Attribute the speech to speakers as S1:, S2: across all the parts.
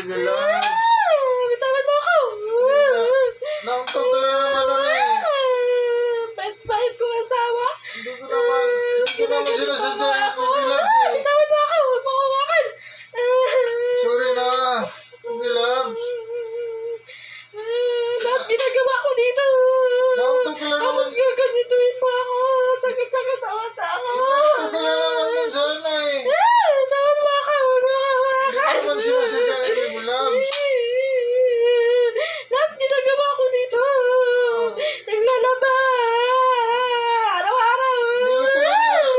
S1: baby loves.
S2: Bitawan mo ako.
S1: Nauntog ka lang naman nun eh.
S2: Bait-bait kong asawa.
S1: Hindi ko naman sinasadya yung baby loves eh.
S2: Bitawan mo ako. Huwag mo hawakan.
S1: Sorry na, baby loves.
S2: Lahat ginagawa ko dito.
S1: Nauntog ka lang naman.
S2: Tapos gaganituin mo ako. Sakit-sakit ako.
S1: Nauntog ka lang naman nun sana eh.
S2: Bitawan mo ako. Huwag mo hawakan.
S1: Hindi ko naman sinasadya yung baby loves.
S2: Lahat ginagawa ko dito. Naglalaba. Araw-araw.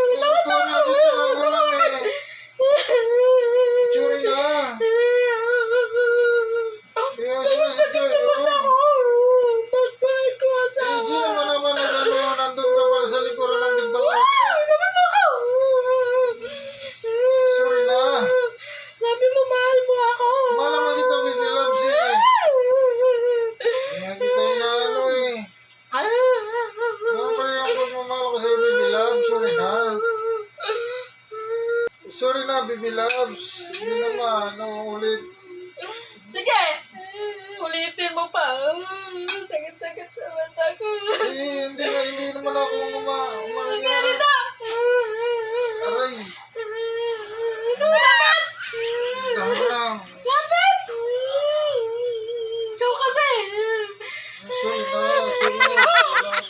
S1: Nilutuan niya dito lang ko lang eh. Sorry na. Hindi ko sinasadya yun. Eh, sino mo naman na gano'n? Nandun ka pala sa likuran ng bintawan. Sorry na.
S2: Sabi mo, mahal mo ako.
S1: Mahal naman kita, baby loves eh. Kaya kita inaano eh. Ano ba yung pagmamahal ko sa'yo, baby loves? Sorry na. Sorry na, baby loves. Hindi naman, ulit.
S2: Sige. Ulitin mo pa. Sakit-sakit sa mata ko.
S1: Eh, hindi naman ako umalingan.
S2: Ganito.
S1: Aray,
S2: Dapat.
S1: dahan lang.
S2: Dapat. Ikaw kasi.
S1: Sorry na, baby loves.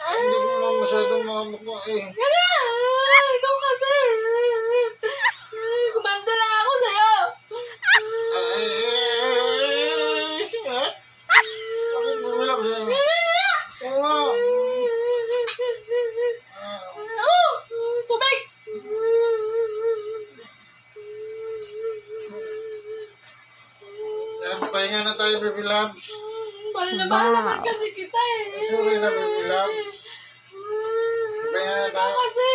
S1: Hindi ko naman masyadong makamukha eh.
S2: Ikaw kasi. Gumanda lang ako sa'yo.
S1: Bakit baby loves eh? Oo nga.
S2: Tubig.
S1: Pahinga na tayo, baby loves.
S2: Mahal na mahal naman kasi kita eh.
S1: Sorry na, baby loves. Pahinga na
S2: Ikaw
S1: tayo.
S2: kasi.